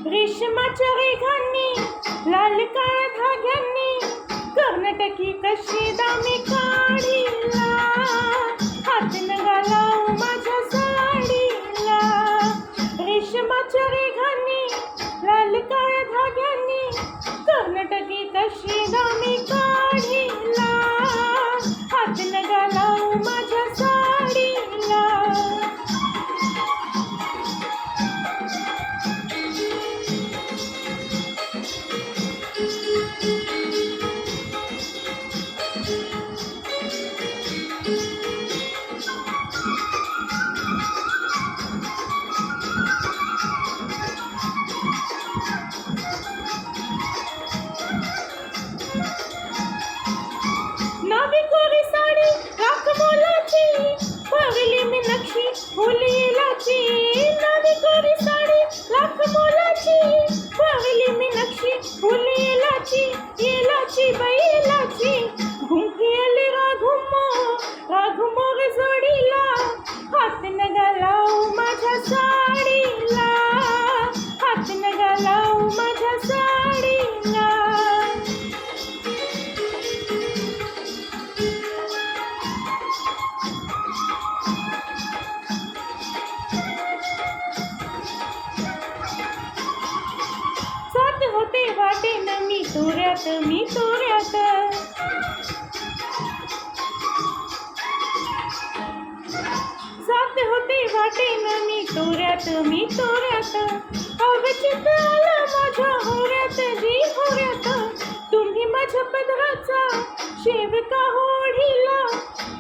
रेशमाच्या रेघांनी लाल काळ्या धाग्यांनी कर्नाटकी कशी दामी काढीला हात नगाला माझ्या साडीला रेशमाच्या रेघांनी लाल काळ्या धाग्यांनी कर्नाटकी कशी दामी काढीला हात नगाला माझ्या साडीला नावी कोरी साडी राख मोलाची पावली मी नक्षी फुली येलाची नावी कोरी साडी राख मोलाची पावली मी नक्षी फुली येलाची बैलाची घुमकी आले राघुमो रे जोडीला हात नगाला माझ्या साडीला हात नगाला माझ्या साडीला साथ होते वाटेन मी तोऱ्यात साथ होते वाटेन मी तोऱ्यात अवचित आला माझ्या होऱ्यात जी होऱ्यात तुम्ही माझ्या पदराचा शेवका होडीला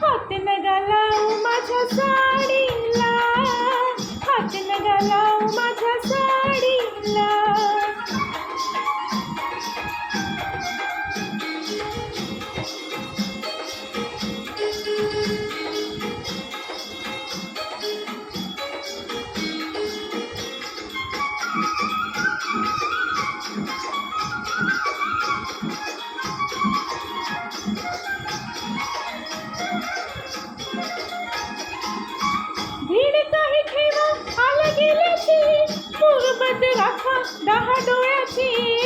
हात नगाला माझ्या साडीला हात नगाला माझ्या साडीला भीड काही ठेवा आला गेल्याची पूर्वद राखा 10 डोळ्याची